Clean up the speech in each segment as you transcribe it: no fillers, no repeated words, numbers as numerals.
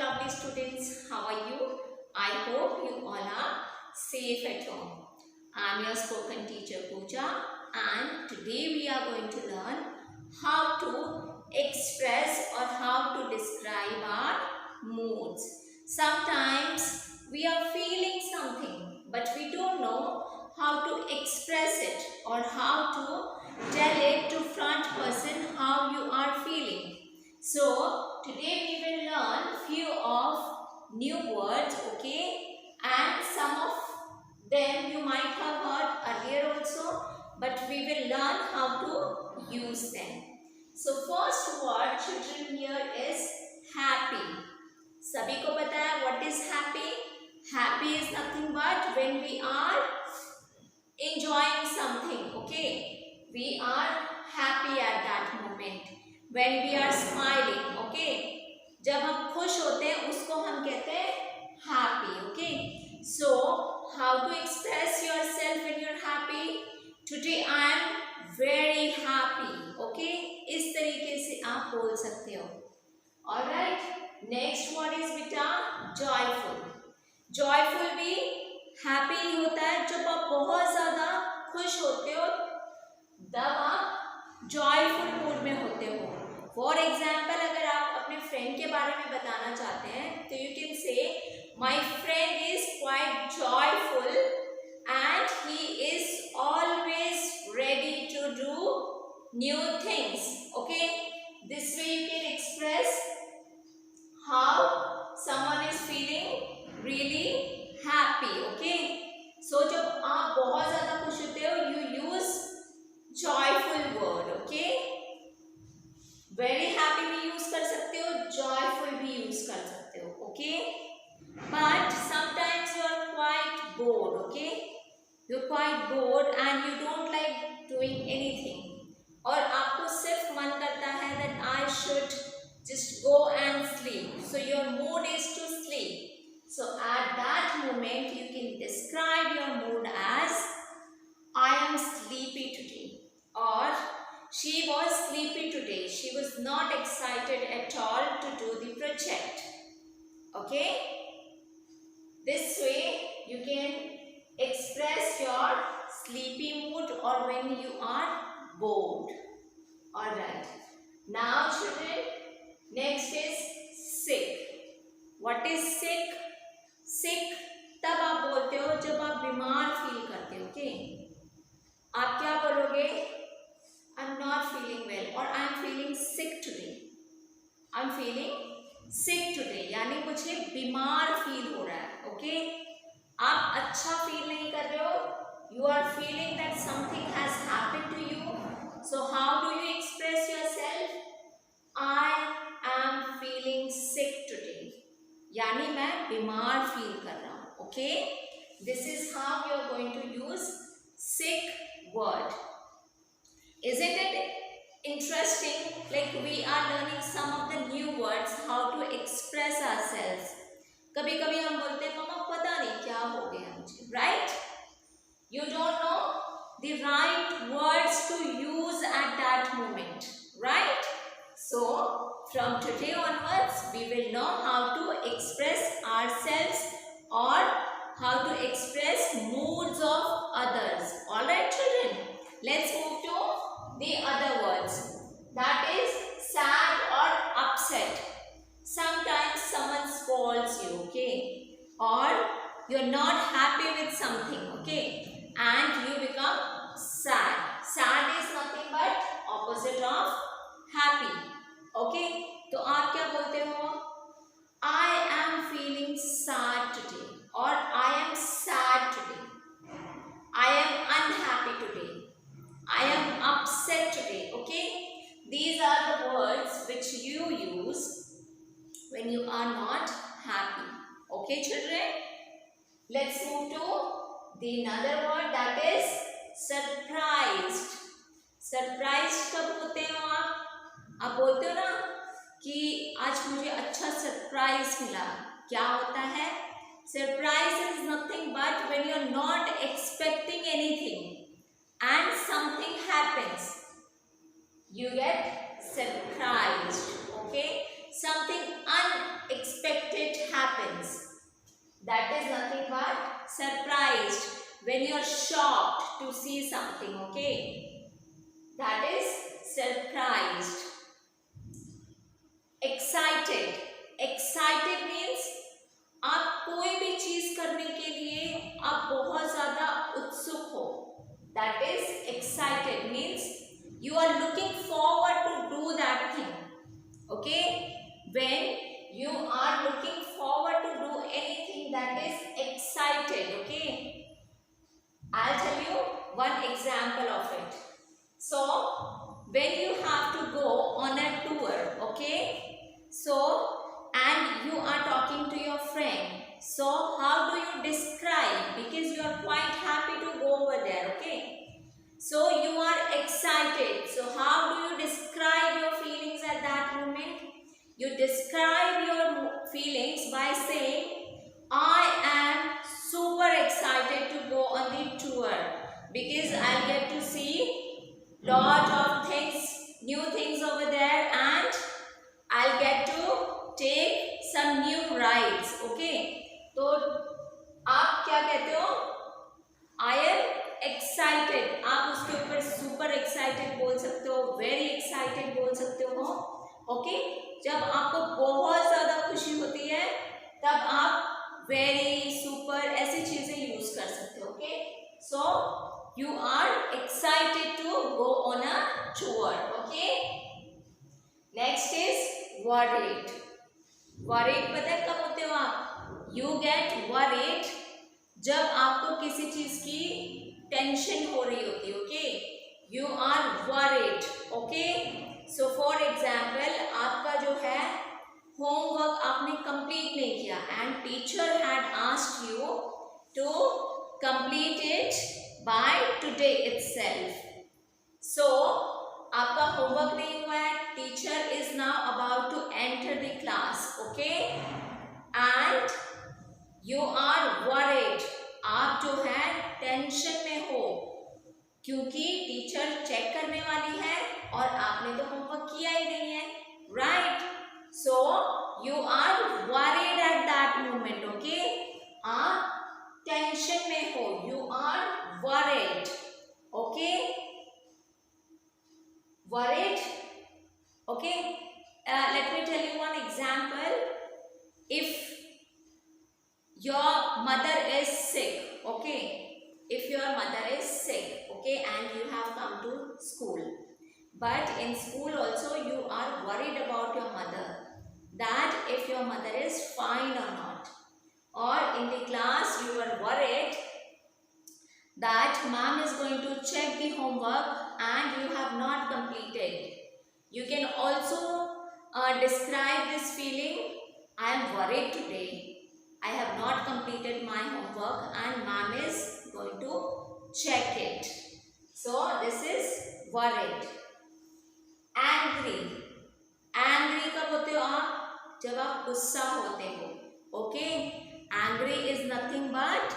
lovely students. How are you? I hope you all are safe at home. I am your spoken teacher Pooja, and today we are going to learn how to express or how to describe our moods. Sometimes we are feeling something, but we don't know how to express it or how to tell it to front person how you are feeling. So today we will learn few of new words, okay, and some of them you might have heard earlier also, but we will learn how to use them. So first word children here is happy. सभी को पता है what is happy? Happy is nothing but when we are enjoying something, okay? We are happy at that moment. When we are smiling, okay? जब हम खुश होते हैं उसको हम कहते हैं happy, okay? So how to express yourself when you're happy? Today I am very happy, okay? इस तरीके से आप बोल सकते हो. Alright. Next word is बेटा joyful. Joyful भी happy ही होता है जब आप बहुत ज़्यादा खुश होते हो तब आप joyful mood में होते हो. For example, अगर आप अपने friend के बारे में बताना चाहते हैं तो you can say my friend is quite joyful and he is always ready to do new things. Okay, this way you can express how someone is feeling really happy. Okay, so जब आप बहुत ज़्यादा खुश होते हो you use joyful word. Okay, very happy भी use कर सकते हो, joyful भी use कर सकते हो. Okay, but sometimes you are quite bored. Okay, you're quite bored and you don't like doing anything. और आपको सिर्फ मन करता है that I should just go and sleep. So your mood is to sleep. So at that moment you can describe your mood as I am sleepy today, or she was sleepy today. She was not excited at all to do the project. Okay? This way you can express your sleepy mood or when you are bored. Alright. Now children, next is sick. What is sick? Sick तब आप बोलते हो जब आप बीमार feel करते हो. Okay? आप क्या बोलोगे? I'm not feeling well or I'm feeling sick today. I'm feeling sick today. यानी मुझे बीमार फील हो रहा है. Okay? आप अच्छा फील नहीं कर रहे हो. You are feeling that something has happened to you. So how do you express yourself? I am feeling sick today. यानी मैं बीमार फील कर रहा हूँ. Okay? This is how you are going to use sick word. Isn't it interesting? Like we are learning some of the new words, how to express ourselves. कभी कभी हम बोलते हैं मम्मा पता नहीं क्या हो गया मुझे, right? You don't know the right words to use at that moment, right? So from today onwards we will know how to express ourselves or how to express moods of others. Alright children, let's move to the other words. That is sad or upset. Sometimes someone scolds you, okay, or you're not happy with something, okay, and you become sad. Sad is nothing but opposite of happy. Okay, तो आप क्या बोलते हो? I am feeling sad today or I am sad today. I am unhappy today. I am upset today. Okay, these are the words which you use when you are not happy. Okay children, let's move to the another word, that is surprised. Surprised कब होते हो आप? आप बोलते हो ना कि आज मुझे अच्छा सरप्राइज मिला. क्या होता है? Surprise is nothing but when you are not expecting anything and something happens, you get surprised. Okay, something unexpected That is nothing but surprised. When you are shocked to see something, okay? That is surprised. Excited. Excited means आप कोई भी चीज करने के लिए आप बहुत ज्यादा उत्सुक हो. That is excited means you are looking forward to do that thing. Okay? When you are looking forward to do anything, that is excited. Okay? I'll tell you one example of it. So when you have to go on a tour, okay? So and you are talking to your friend. So how do you describe? Because you are quite happy to go over there, okay? So you are excited. So how do you describe your feelings at that moment? You describe your feelings by saying, I am super excited to go on the tour because I'll get to see lot of things, new things over there, and I'll get to take some new rides. Okay? तो आप क्या कहते हो? I am excited. आप उसके ऊपर super excited बोल सकते हो, very excited बोल सकते हो. Okay? जब आपको बहुत ज़्यादा खुशी होती है तब आप very, super ऐसी चीज़ें यूज कर सकते हो. Okay? So you are excited to go on a tour. Okay? Next is worried. Worried पता है कब होते हो आप? You get worried जब आपको किसी चीज की टेंशन हो रही होती है. Okay? You are worried. Okay? So for example, आपका जो है होमवर्क आपने कंप्लीट नहीं किया and teacher had asked you to complete it by today itself. So आपका होमवर्क नहीं हुआ है. Teacher is now about to enter the class. Okay? And you are worried. आप जो है टेंशन में हो क्योंकि टीचर चेक करने वाली है और आपने तो होमवर्क किया ही नहीं है. Right? So you are worried at that moment. Okay? आप टेंशन में हो. You are worried. Okay? Worried. Okay? Let me tell you one example. If your mother is sick, okay? If your mother is sick, okay, and you have come to school, but in school also you are worried about your mother, that if your mother is fine or not, or in the class you are worried that mom is going to check the homework and you have not completed. You can also describe this feeling. I am worried today. I have not completed my homework and mom is going to check it. So this is worried. Angry. Angry कब होते हो आप? जब आप गुस्सा होते हो. Okay? Angry is nothing but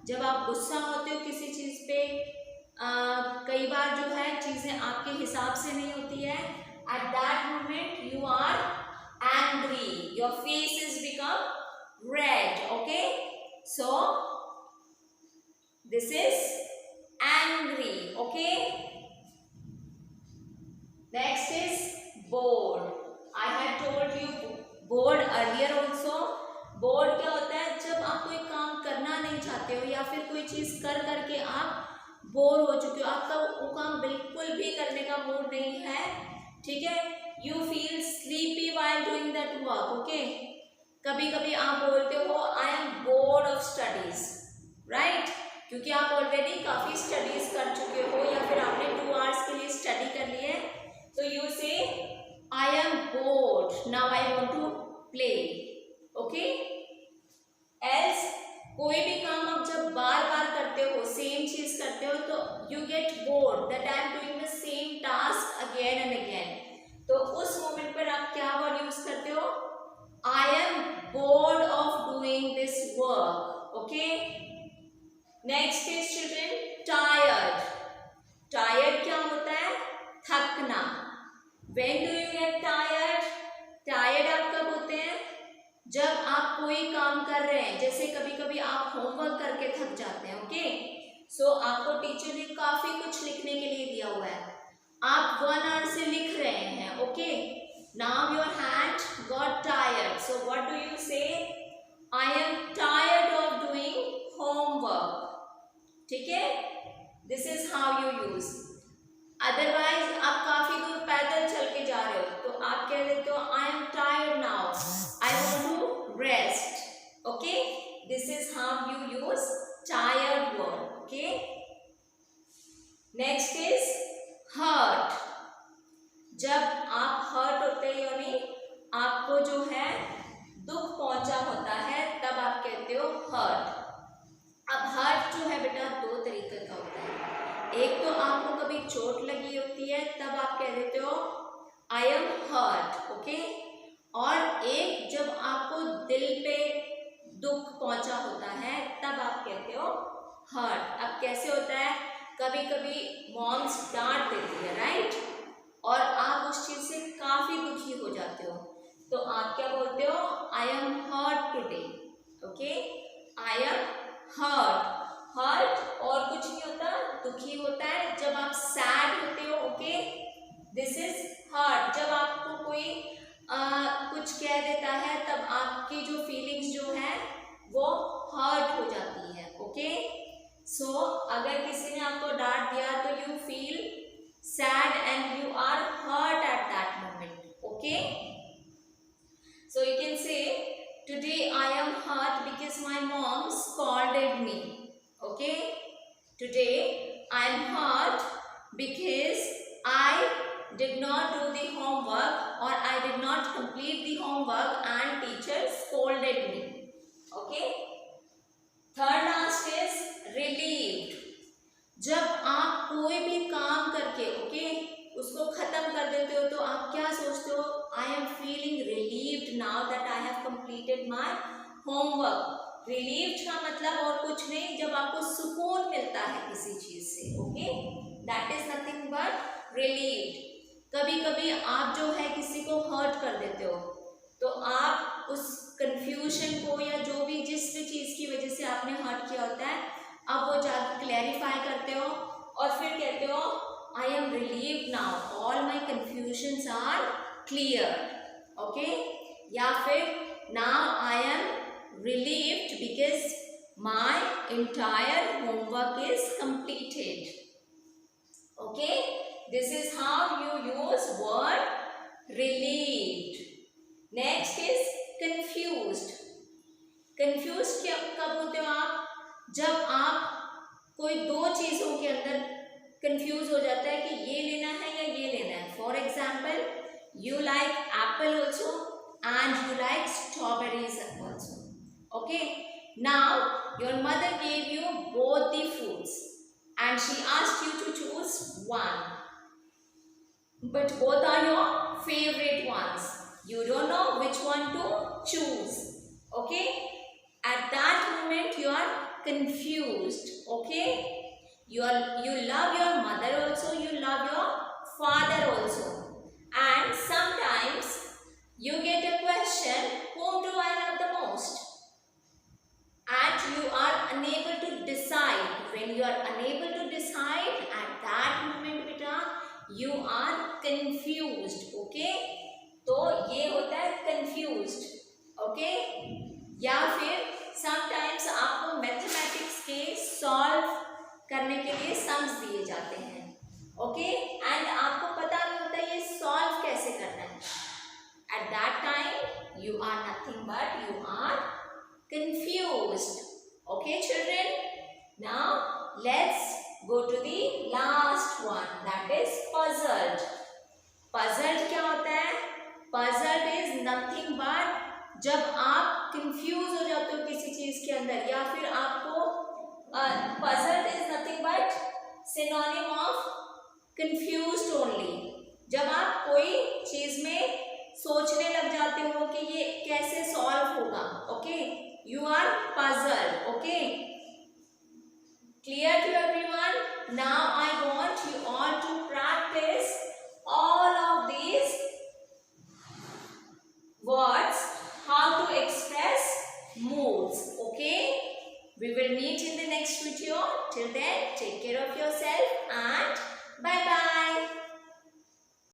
जब आप गुस्सा होते हो किसी चीज पे. कई बार जो है चीजें आपके हिसाब से नहीं होती है. At that moment you are angry. Your face is become red. Okay? So this is angry. Okay? Next is bored. I had told you bored earlier also. Board क्या होता है? जब आप कोई काम करना नहीं चाहते हो या फिर कोई चीज कर करके आप बोर हो चुके हो, आपका वो काम बिल्कुल भी करने का मूड नहीं है. ठीक है? You feel sleepy while doing that work. Okay? कभी कभी आप बोलते हो I am bored of studies. Right? क्योंकि आप ऑलरेडी काफी स्टडीज कर चुके हो या फिर आपने 2 आवर्स के लिए स्टडी कर ली है. तो you say I am bored, now I want to play. Okay? Else कोई भी काम आप जब बार बार करते हो, सेम चीज करते हो, तो you get bored that I am doing the same task again and again. तो उस मोमेंट पर आप क्या वर्ड यूज करते हो? I am bored of doing this work. Okay? Next is children tired. Tired क्या होता है? थकना. When do you get tired? Tired आप कब होते हैं? जब आप आप कोई काम कर रहे हैं, जैसे कभी कभी आप होमवर्क करके थक जाते हैं, ओके, सो आपको टीचर ने काफी कुछ लिखने के लिए दिया हुआ है, आप 1 आवर से लिख रहे हैं, okay, now your hand got tired, so what do you say, I am tired of doing homework, ठीक है, this is how you use. Otherwise आप काफी दूर पैदल चल के जा रहे हो तो आप कह देते हो I am tired now, I want to rest, okay, this is how you use tired word, okay. Next is hurt, जब आप हर्ट होते हैं यानी आपको जो है दुख पहुंचा होता है तब आप कहते हो हर्ट। अब हर्ट जो है बेटा 2 तरीके का होता है, एक तो आपको कभी चोट लगी होती है तब आप कह देते हो आई एम हर्ट, ओके, और एक जब आपको दिल पे दुख पहुंचा होता है तब आप कहते हो हर्ट। अब कैसे होता है, कभी कभी मॉम्स डांट देती है, राइट, और आप उस चीज से काफी दुखी हो जाते हो तो आप क्या बोलते हो, I am hurt today, okay, I am hurt. Hurt और कुछ नहीं होता, दुखी होता है। जब आप सैड होते हो, ओके, दिस इज हर्ट। जब आपको कोई कुछ कह देता है तब आपकी जो फीलिंग्स जो है वो हर्ट हो जाती है, ओके। सो अगर किसी ने आपको डांट दिया तो you feel sad and you are hurt at that moment, okay. So you can say today I am hurt because my mom scolded me, okay, today I am hurt because I did not do the homework or I did not complete the homework and teacher scolded me, okay. Third last is relieved, जब आप कोई भी काम करके, okay, उसको खत्म कर देते हो तो आप क्या सोचते हो, I am feeling relieved now that I have completed my homework. Relieved का मतलब और कुछ नहीं, जब आपको सुकून मिलता है किसी चीज से, okay, that is nothing but relieved. कभी कभी आप जो है किसी को हर्ट कर देते हो तो आप उस कंफ्यूजन को या जो भी जिस भी चीज की वजह से आपने हर्ट किया होता है अब वो जाकर क्लैरिफाई करते हो और फिर कहते हो I am relieved now, all my confusions are cleared, okay, या फिर now I am relieved because my entire homework is completed, okay, this is how you use word relieved. Next is confused. confused कब होते हो आप, जब आप कोई 2 चीजों के अंदर कंफ्यूज हो जाता है कि ये लेना है या ये लेना है। For example you like apple also and you like strawberries also, okay, now your mother gave you both the fruits and she asked you to choose one, but both are your favorite ones, you don't know which one to choose, okay, at that moment you are confused, okay. You love your mother also, you love your father also, and sometimes you get a question, whom do I love the most, and you are unable to decide. When you are unable to decide, at that moment beta you are confused, okay, तो ये होता है confused, okay। या फिर sometimes आपको mathematics के solve करने के लिए सम्स दिए जाते हैं, ओके, एंड आपको पता नहीं होता ये सॉल्व कैसे करना है। At that time you are nothing but you are confused, okay children. Now let's go to the last one, that is puzzled. Puzzled क्या होता है, पजल्ड इज नथिंग बट जब आप कंफ्यूज हो जाते हो किसी चीज के अंदर या फिर आपको puzzled is nothing but synonym of confused only। जब आप कोई चीज में सोचने लग जाते हो कि ये कैसे सॉल्व होगा, okay, you are puzzled, okay, clear to everyone? Now I want you all to practice all of these words, how to express goals. Okay? We will meet in the next video. Till then, take care of yourself and